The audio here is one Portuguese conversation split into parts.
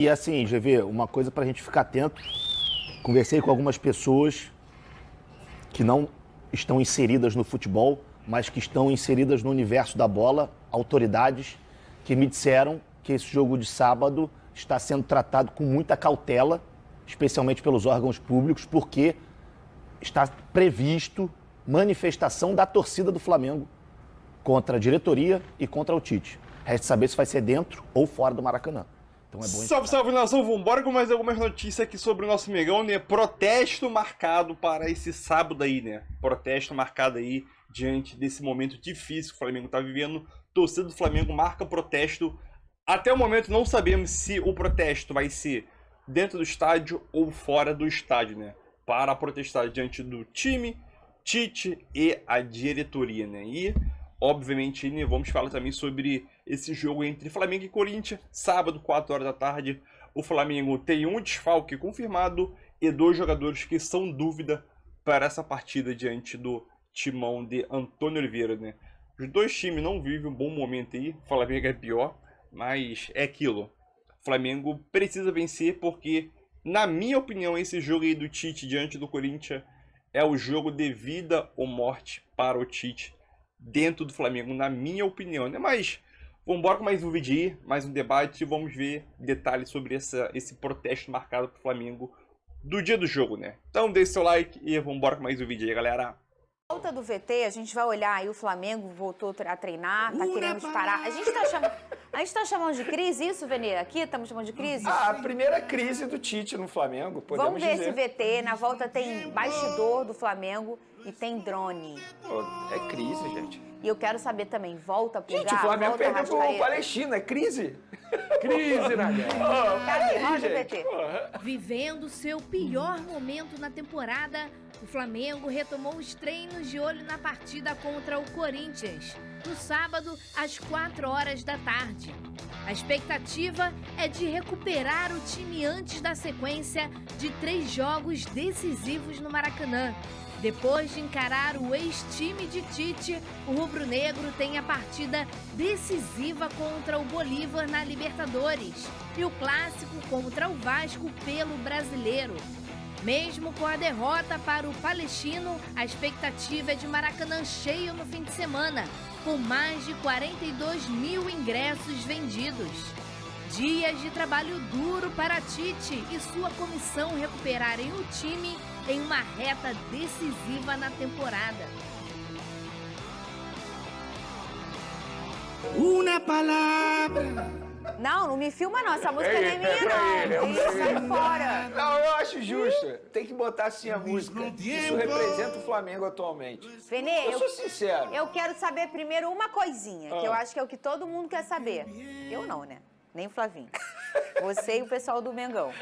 E assim, GV, uma coisa pra gente ficar atento. Conversei com algumas pessoas que não estão inseridas no futebol, mas que estão inseridas no universo da bola, autoridades que me disseram que esse jogo de sábado está sendo tratado com muita cautela, especialmente pelos órgãos públicos, porque está previsto manifestação da torcida do Flamengo contra a diretoria e contra o Tite. Resta saber se vai ser dentro ou fora do Maracanã. Então é bom. Salve, salve, nação! Vambora com mais algumas notícias aqui sobre o nosso Mengão, né? Protesto marcado para esse sábado aí, né? Protesto marcado aí diante desse momento difícil que o Flamengo tá vivendo. Torcida do Flamengo marca protesto. Até o momento não sabemos se o protesto vai ser dentro do estádio ou fora do estádio, né? Para protestar diante do time, Tite e a diretoria, né? E, obviamente, né, vamos falar também sobre esse jogo entre Flamengo e Corinthians, sábado, 4 horas da tarde. O Flamengo tem um desfalque confirmado e 2 jogadores que são dúvida para essa partida diante do timão de Antônio Oliveira, né? Os dois times não vivem um bom momento aí, o Flamengo é pior, mas é aquilo. O Flamengo precisa vencer porque, na minha opinião, esse jogo aí do Tite diante do Corinthians é o jogo de vida ou morte para o Tite dentro do Flamengo, na minha opinião, né? Mas vamos embora com mais um vídeo aí, mais um debate, e vamos ver detalhes sobre esse protesto marcado para o Flamengo do dia do jogo, né? Então deixe seu like e vamos embora com mais um vídeo aí, galera. Volta do VT, a gente vai olhar aí, o Flamengo voltou a treinar, tá querendo disparar. A gente tá chamando de crise isso, Vene? Aqui estamos chamando de crise? A primeira crise do Tite no Flamengo, podemos Vamos ver dizer. esse VT, na volta tem bastidor do Flamengo e tem drone. É crise, gente. E eu quero saber também, volta pro Gente, o Flamengo perdeu pro Palestina, é crise. Crise na guerra. Cadê? Roda o VT. Vivendo seu pior momento na temporada, o Flamengo retomou os treinos de olho na partida contra o Corinthians, no sábado, às 4 horas da tarde. A expectativa é de recuperar o time antes da sequência de 3 jogos decisivos no Maracanã. Depois de encarar o ex-time de Tite, o rubro-negro tem a partida decisiva contra o Bolívar na Libertadores e o clássico contra o Vasco pelo Brasileiro. Mesmo com a derrota para o Palestino, a expectativa é de Maracanã cheio no fim de semana, com mais de 42 mil ingressos vendidos. Dias de trabalho duro para Tite e sua comissão recuperarem o time em uma reta decisiva na temporada. Uma palavra. Não me filma não, essa música nem minha não. Isso, sai fora. Não, eu acho justo. Tem que botar assim a música. Isso representa o Flamengo atualmente. Vene, Eu sou sincero. eu quero saber primeiro uma coisinha, que eu acho que é o que todo mundo quer saber. Eu não, né? Nem o Flavinho. Você e o pessoal do Mengão.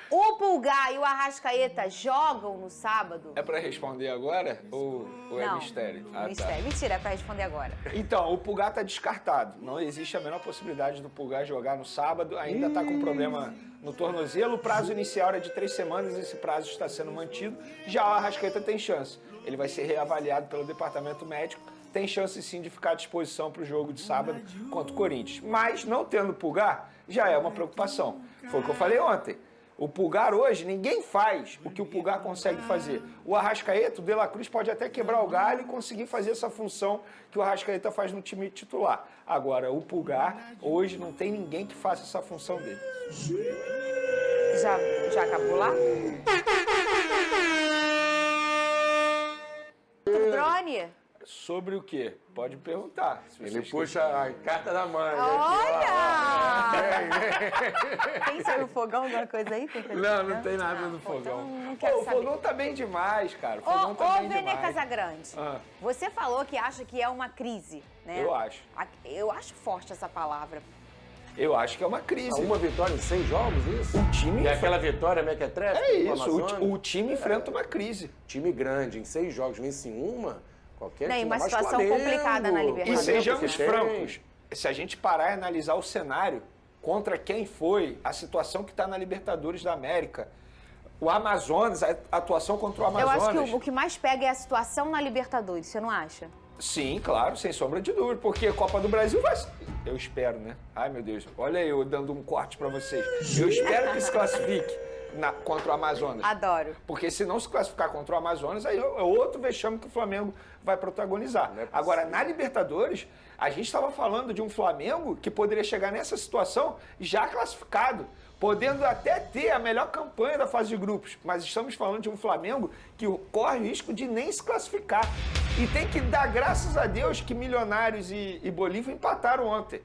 O Pulgar e o Arrascaeta jogam no sábado? É pra responder agora ou é Não, mistério? Ah, mistério. tá. Mentira, é pra responder agora. Então, o Pulgar tá descartado. Não existe a menor possibilidade do Pulgar jogar no sábado. Ainda tá com problema no tornozelo. O prazo inicial era de 3 semanas. Esse prazo está sendo mantido. Já o Arrascaeta tem chance. Ele vai ser reavaliado pelo departamento médico. Tem chance sim de ficar à disposição para o jogo de sábado contra o Corinthians. Mas não tendo Pulgar, já é uma preocupação. Foi o que eu falei ontem. O Pulgar hoje, ninguém faz o que o Pulgar consegue fazer. O Arrascaeta, o De La Cruz pode até quebrar o galho e conseguir fazer essa função que o Arrascaeta faz no time titular. Agora, o Pulgar, hoje, não tem ninguém que faça essa função dele. Já acabou lá? Drone? Sobre o quê? Pode me perguntar. Ele puxa a carta da mãe. Olha! Tem sobre o fogão, alguma coisa aí? Não tem nada no fogão. Então não quero O saber. fogão tá bem demais, cara. O fogão tá bem Vene demais. Casagrande, você falou que acha que é uma crise, né? Eu acho. Eu acho forte essa palavra. Eu acho que é uma crise. Uma vitória em 6 jogos, isso? O time... E aquela vitória mequetrefe? É isso, o time enfrenta uma crise. Time grande, em 6 jogos, vence em uma, qualquer Não, e time, uma mais situação Flamengo. complicada na E Libertadores. sejamos Tem. francos, se a gente parar e analisar o cenário contra quem foi a situação que está na Libertadores da América, o Amazonas, a atuação contra o Eu Amazonas... acho que o que mais pega é a situação na Libertadores, você não acha? Sim, claro, sem sombra de dúvida, porque a Copa do Brasil eu espero, né? Ai, meu Deus, olha eu dando um corte para vocês. Eu espero que se classifique contra o Amazonas. Adoro. Porque se não se classificar contra o Amazonas, aí é outro vexame que o Flamengo vai protagonizar. Agora, na Libertadores, a gente estava falando de um Flamengo que poderia chegar nessa situação já classificado, podendo até ter a melhor campanha da fase de grupos. Mas estamos falando de um Flamengo que corre o risco de nem se classificar. E tem que dar graças a Deus que Milionários e Bolívar empataram ontem.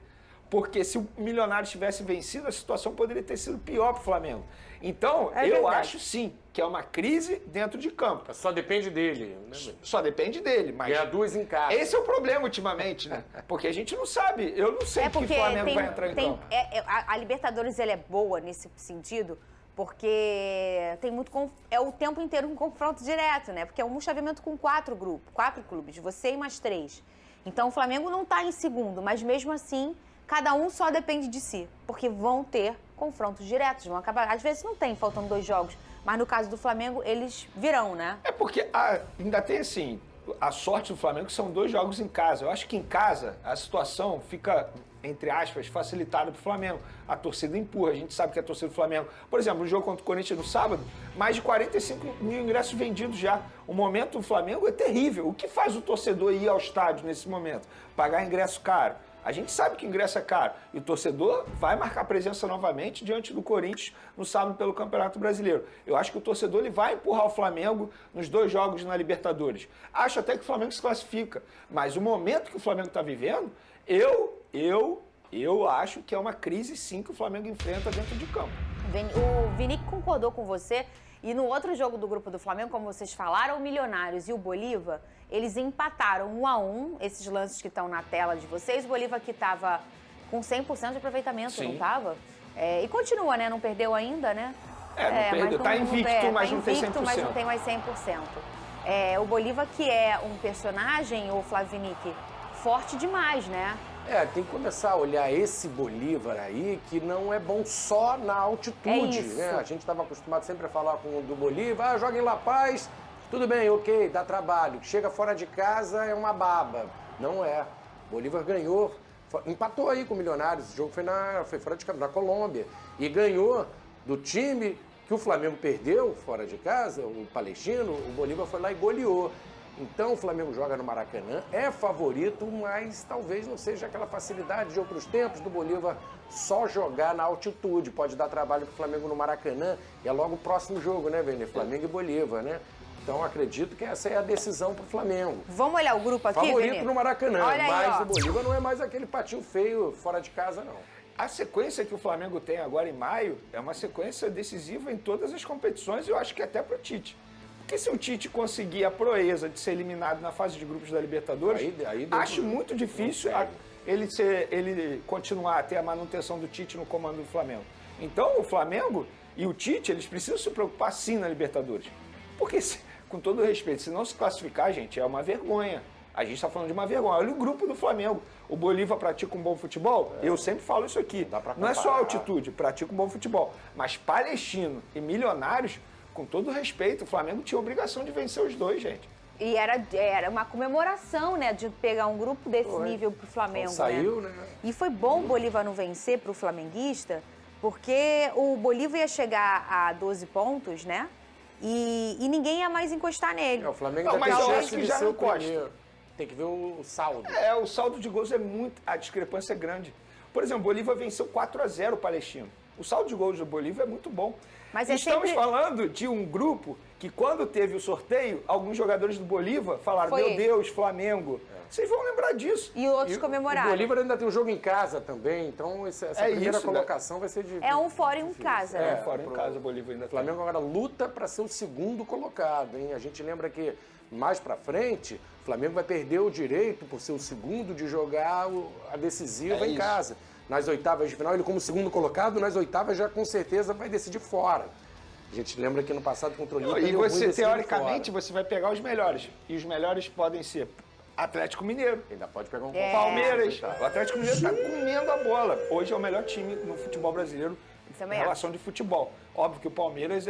Porque se o Milionários tivesse vencido, a situação poderia ter sido pior para o Flamengo. Então, eu acho sim que é uma crise dentro de campo. Só depende dele, né? Só depende dele, mas... Ganhar 2 em casa. Esse é o problema ultimamente, né? Porque a gente não sabe. Eu não sei que Flamengo vai entrar em campo. A Libertadores ela é boa nesse sentido, porque tem muito é o tempo inteiro um confronto direto, né? Porque é um chaveamento com 4 clubes, você e mais 3. Então o Flamengo não está em segundo, mas mesmo assim, cada um só depende de si, porque vão ter confrontos diretos, vão acabar. Às vezes não tem, faltando 2 jogos, mas no caso do Flamengo, eles virão, né? É porque ainda tem assim, a sorte do Flamengo são 2 jogos em casa. Eu acho que em casa a situação fica, entre aspas, facilitada para o Flamengo. A torcida empurra, a gente sabe que a torcida do Flamengo... Por exemplo, no jogo contra o Corinthians no sábado, mais de 45 mil ingressos vendidos já. O momento do Flamengo é terrível. O que faz o torcedor ir ao estádio nesse momento? Pagar ingresso caro. A gente sabe que o ingresso é caro e o torcedor vai marcar presença novamente diante do Corinthians no sábado pelo Campeonato Brasileiro. Eu acho que o torcedor ele vai empurrar o Flamengo nos 2 jogos na Libertadores. Acho até que o Flamengo se classifica, mas o momento que o Flamengo está vivendo, eu acho que é uma crise sim que o Flamengo enfrenta dentro de campo. O Vinic concordou com você. E no outro jogo do grupo do Flamengo, como vocês falaram, o Milionários e o Bolívar, eles empataram 1-1, esses lances que estão na tela de vocês. O Bolívar que estava com 100% de aproveitamento, sim. Não estava? E continua, né? Não perdeu ainda, né? Não perdeu. Tá invicto, mas não tem 100%. Mas não tem mais 100%. O Bolívar que é um personagem, o Flavinic, forte demais, né? Tem que começar a olhar esse Bolívar aí, que não é bom só na altitude, né? A gente estava acostumado sempre a falar do Bolívar, joga em La Paz, tudo bem, ok, dá trabalho. Chega fora de casa é uma baba. Não é. Bolívar ganhou, empatou aí com o Milionários, o jogo foi fora de casa, na Colômbia, e ganhou do time que o Flamengo perdeu fora de casa, o Palestino, o Bolívar foi lá e goleou. Então o Flamengo joga no Maracanã, é favorito, mas talvez não seja aquela facilidade de outros tempos do Bolívar só jogar na altitude. Pode dar trabalho para o Flamengo no Maracanã e é logo o próximo jogo, né, Vene? Flamengo e Bolívar, né? Então acredito que essa é a decisão para o Flamengo. Vamos olhar o grupo aqui, favorito Vene? no Maracanã, aí, mas o Bolívar não é mais aquele patinho feio fora de casa, não. A sequência que o Flamengo tem agora em maio é uma sequência decisiva em todas as competições e eu acho que até para o Tite. Porque se o Tite conseguir a proeza de ser eliminado na fase de grupos da Libertadores, acho muito difícil ele continuar a ter a manutenção do Tite no comando do Flamengo. Então, o Flamengo e o Tite, eles precisam se preocupar sim na Libertadores. Porque, com todo respeito, se não se classificar, gente, é uma vergonha. A gente está falando de uma vergonha. Olha o grupo do Flamengo. O Bolívar pratica um bom futebol. Eu sempre falo isso aqui. Não é só altitude, pratica um bom futebol. Mas Palestino e Milionários... Com todo respeito, o Flamengo tinha a obrigação de vencer os 2, gente. E era uma comemoração, né, de pegar um grupo desse nível pro Flamengo, então, saiu, né? E foi bom o Bolívar não vencer pro flamenguista, porque o Bolívar ia chegar a 12 pontos, né? E ninguém ia mais encostar nele. O Flamengo ainda tem chance de ser o primeiro. Tem que ver o saldo. O saldo de gols é muito... A discrepância é grande. Por exemplo, o Bolívar venceu 4-0 o Palestino. O saldo de gols do Bolívar é muito bom. Mas estamos falando de um grupo que, quando teve o sorteio, alguns jogadores do Bolívar falaram, meu Deus, Flamengo. Vocês vão lembrar disso. E outros comemoraram. O Bolívar ainda tem um jogo em casa também, então essa primeira colocação vai ser de... É um fora em casa, né? É, fora em casa o Bolívar ainda tem. O Flamengo agora luta para ser o segundo colocado, hein? A gente lembra que mais para frente, o Flamengo vai perder o direito, por ser o segundo, de jogar a decisiva em casa. Nas oitavas de final, ele como segundo colocado, nas oitavas já com certeza vai decidir fora. A gente lembra que no passado contra o Olímpia... E você, teoricamente, você vai pegar os melhores. E os melhores podem ser Atlético Mineiro. Ainda pode pegar um Palmeiras. O Atlético Mineiro está comendo a bola. Hoje é o melhor time no futebol brasileiro em relação de futebol. Óbvio que o Palmeiras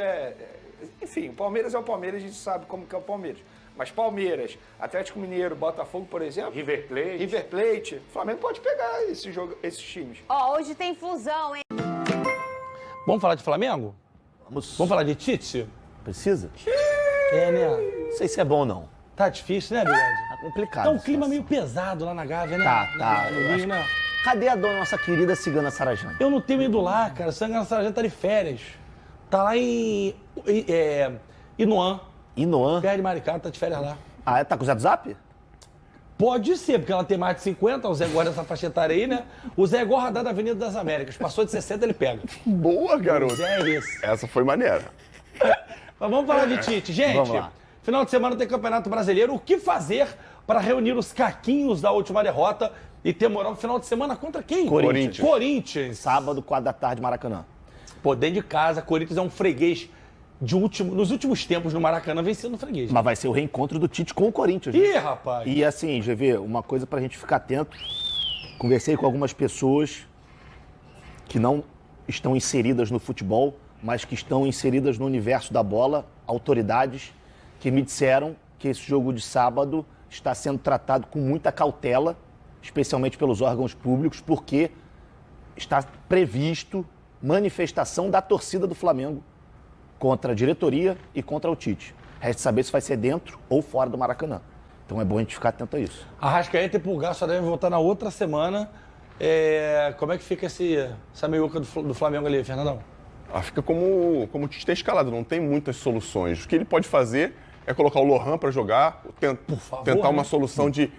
Enfim, o Palmeiras é o Palmeiras, a gente sabe como que é o Palmeiras. Mas Palmeiras, Atlético Mineiro, Botafogo, por exemplo, River Plate. River Plate, o Flamengo pode pegar esses times. Ó, hoje tem fusão, hein? Vamos falar de Flamengo? Vamos Vamos falar de Tite? Precisa? É, né? Não sei se é bom ou não. Tá difícil, né, Bigode? Tá complicado. Tá um a clima situação. meio pesado lá na Gávea, né? Tá. No Eu Rio, acho- né? Cadê a dona, nossa querida Cigana Sarajana? Eu não tenho ido lá, cara. Sangana Sargento tá de férias. Tá lá em Inoan, Inoan? perto de Maricá, tá de férias lá. Ah, tá com o Zé do Zap? Pode ser, porque ela tem mais de 50, o Zé Gorda dessa faixa etária aí, né? O Zé Gorda da Avenida das Américas. Passou de 60, ele pega. Boa, O garoto. Zé é esse. Essa foi maneira. Mas vamos falar de Tite. Gente, Vamos lá. final de semana tem Campeonato Brasileiro. O que fazer para reunir os caquinhos da última derrota e ter moral no final de semana contra quem? Corinthians. Corinthians. Sábado, 4 da tarde, Maracanã. Pô, dentro de casa, Corinthians é um freguês nos últimos tempos no Maracanã, vencendo o freguês. Mas vai ser o reencontro do Tite com o Corinthians. né? Ih, rapaz. E assim, GV, uma coisa pra gente ficar atento. Conversei com algumas pessoas que não estão inseridas no futebol, mas que estão inseridas no universo da bola, autoridades que me disseram que esse jogo de sábado está sendo tratado com muita cautela, especialmente pelos órgãos públicos, porque está previsto manifestação da torcida do Flamengo contra a diretoria e contra o Tite. Resta saber se vai ser dentro ou fora do Maracanã. Então é bom a gente ficar atento a isso. Arrascaeta e Pulgar só devem voltar na outra semana. Como é que fica essa meiuca do Flamengo ali, Fernandão? Fica como o Tite tem escalado, não tem muitas soluções. O que ele pode fazer é colocar o Lohan para jogar, favor, tentar uma né? solução de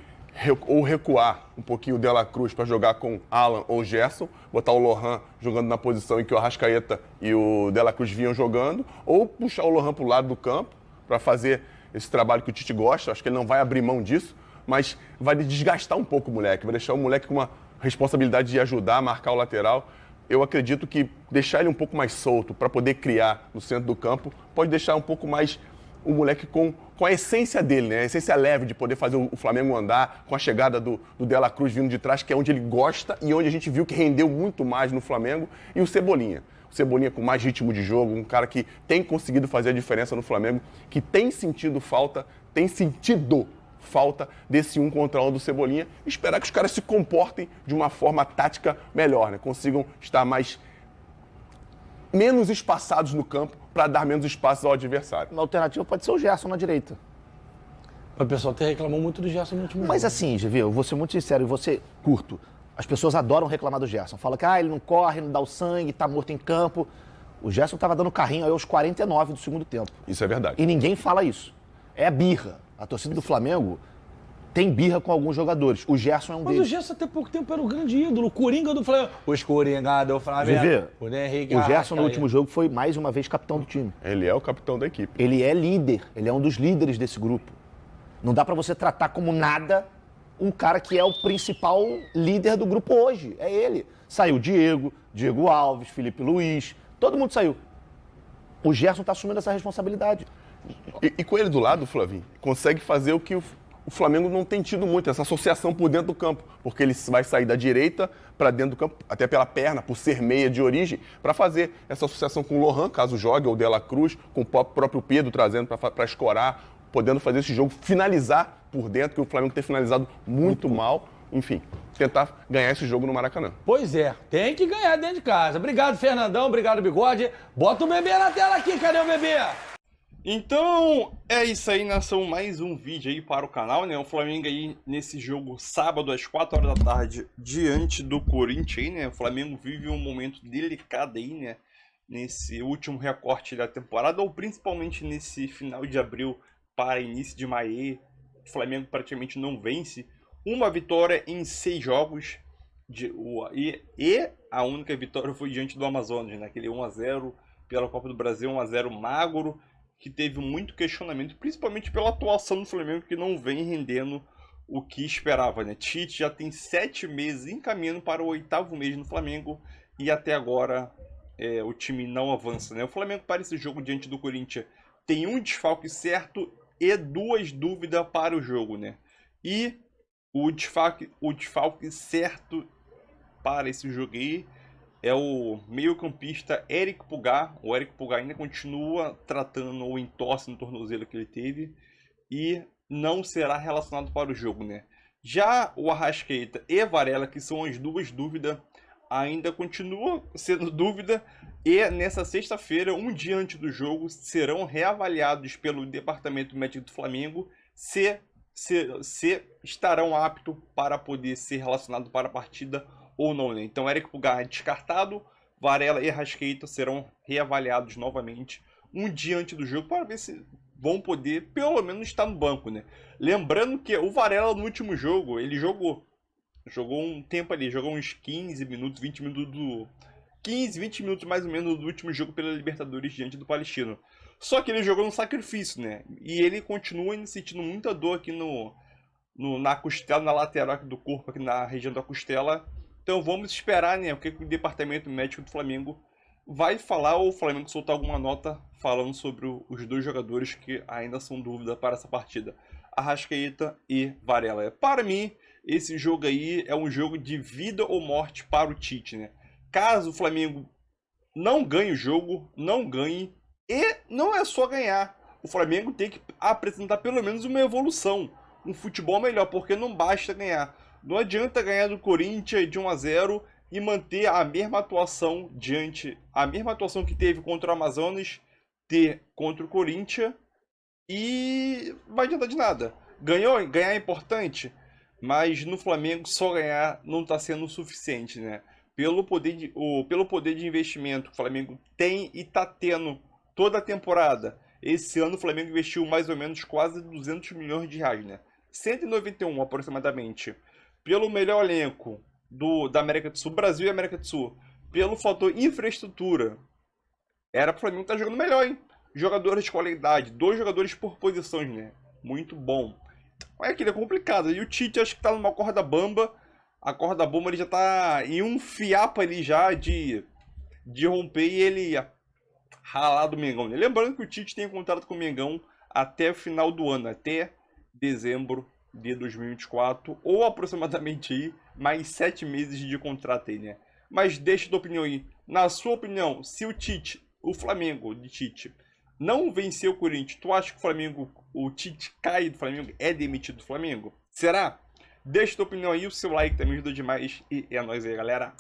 ou recuar um pouquinho o Dela Cruz para jogar com Alan ou Gerson, botar o Lohan jogando na posição em que o Arrascaeta e o Dela Cruz vinham jogando, ou puxar o Lohan para o lado do campo para fazer esse trabalho que o Tite gosta. Acho que ele não vai abrir mão disso, mas vai desgastar um pouco o moleque, vai deixar o moleque com uma responsabilidade de ajudar a marcar o lateral. Eu acredito que deixar ele um pouco mais solto para poder criar no centro do campo pode deixar um pouco mais o moleque com a essência dele, né? A essência leve de poder fazer o Flamengo andar, com a chegada do Dela Cruz vindo de trás, que é onde ele gosta e onde a gente viu que rendeu muito mais no Flamengo, e o Cebolinha. O Cebolinha com mais ritmo de jogo, um cara que tem conseguido fazer a diferença no Flamengo, que tem sentido falta desse 1 contra 1 do Cebolinha. Esperar que os caras se comportem de uma forma tática melhor, né? Consigam estar menos espaçados no campo para dar menos espaço ao adversário. Uma alternativa pode ser o Gerson na direita. O pessoal até reclamou muito do Gerson no último Mas jogo. assim, GV, eu vou ser muito sincero e vou ser curto. As pessoas adoram reclamar do Gerson. Fala que ele não corre, não dá o sangue, tá morto em campo. O Gerson tava dando carrinho aí aos 49 do segundo tempo. Isso é verdade. E ninguém fala isso. É birra. A torcida do Flamengo tem birra com alguns jogadores. O Gerson é um Mas o deles. Gerson até pouco tempo era o grande ídolo, o Coringa do Flamengo. Os Coringa do Flamengo. GV, O Henrique o Gerson no Arrascaeta. último jogo foi mais uma vez capitão do time. Ele é o capitão da equipe. Ele é líder, ele é um dos líderes desse grupo. Não dá pra você tratar como nada um cara que é o principal líder do grupo hoje. É ele. Saiu Diego Alves, Felipe Luiz, todo mundo saiu. O Gerson tá assumindo essa responsabilidade. E com ele do lado, Flavinho, consegue fazer o que o Flamengo não tem tido muito, essa associação por dentro do campo. Porque ele vai sair da direita para dentro do campo, até pela perna, por ser meia de origem, para fazer essa associação com o Lohan, caso jogue, ou o Dela Cruz, com o próprio Pedro trazendo para escorar, podendo fazer esse jogo, finalizar por dentro, que o Flamengo tem finalizado muito mal. Enfim, tentar ganhar esse jogo no Maracanã. Pois é, tem que ganhar dentro de casa. Obrigado, Fernandão. Obrigado, Bigode. Bota o bebê na tela aqui. Cadê o bebê? Então, é isso aí, nação. Mais um vídeo aí para o canal, né? O Flamengo aí nesse jogo sábado às 4 horas da tarde diante do Corinthians aí, né? O Flamengo vive um momento delicado aí, né? Nesse último recorte da temporada, ou principalmente nesse final de abril para início de maio. O Flamengo praticamente não vence. Uma vitória em 6 jogos. E a única vitória foi diante do Amazonas, né? Aquele 1-0 pela Copa do Brasil, 1-0 magro, que teve muito questionamento, principalmente pela atuação do Flamengo, que não vem rendendo o que esperava, né? Tite já tem 7 meses encaminhando para o 8º mês no Flamengo e até agora o time não avança, né? O Flamengo para esse jogo diante do Corinthians tem um desfalque certo e 2 dúvidas para o jogo, né? E o desfalque certo para esse jogo aí é o meio-campista Eric Pulgar. O Eric Pulgar ainda continua tratando o entorse no tornozelo que ele teve. e não será relacionado para o jogo, né? Já o Arrascaeta e Varela, que são as duas dúvidas, ainda continua sendo dúvida, e nessa sexta-feira, um dia antes do jogo, serão reavaliados pelo Departamento Médico do Flamengo se estarão aptos para poder ser relacionados para a partida ou não, né? Então, Éric Pulgar é descartado, Varela e Arrascaeta serão reavaliados novamente um dia antes do jogo para ver se vão poder, pelo menos, estar no banco, né? Lembrando que o Varela, no último jogo, ele jogou um tempo ali, jogou uns 15 minutos, 20 minutos 15, 20 minutos mais ou menos do último jogo pela Libertadores diante do Palestino. Só que ele jogou no sacrifício, né? E ele continua sentindo muita dor aqui na costela, na lateral aqui do corpo, aqui na região da costela. Então vamos esperar, né? O que o Departamento Médico do Flamengo vai falar, ou o Flamengo soltar alguma nota falando sobre os dois jogadores que ainda são dúvida para essa partida. Arrascaeta e Varela. Para mim, esse jogo aí é um jogo de vida ou morte para o Tite, né? Caso o Flamengo não ganhe o jogo, não ganhe, e não é só ganhar. O Flamengo tem que apresentar pelo menos uma evolução, um futebol melhor, porque não basta ganhar. Não adianta ganhar do Corinthians de 1-0 e manter a mesma atuação a mesma atuação que teve contra o Amazonas, ter contra o Corinthians, e não vai adiantar de nada. Ganhar é importante, mas no Flamengo só ganhar não está sendo o suficiente, né? Pelo poder de investimento que o Flamengo tem e está tendo toda a temporada. Esse ano o Flamengo investiu mais ou menos quase 200 milhões de reais, né? 191 aproximadamente. Pelo melhor elenco da América do Sul, Brasil e América do Sul. Pelo fator infraestrutura. Era para o Flamengo estar jogando melhor, hein? Jogadores de qualidade, 2 jogadores por posições, né? Muito bom. É que é complicado. E o Tite acho que tá numa corda bamba. A corda bamba ele já tá em um fiapo ali já de romper e ele ralar do Mengão, né? Lembrando que o Tite tem contrato com o Mengão até o final do ano, até dezembro de 2024, ou aproximadamente aí mais 7 meses de contrato aí, né? Mas deixa tua opinião aí. Na sua opinião, se o Flamengo de Tite não vencer o Corinthians, tu acha que o Tite cai do Flamengo, é demitido do Flamengo? Será? Deixa tua opinião aí, o seu like também ajuda demais e é nóis aí, galera.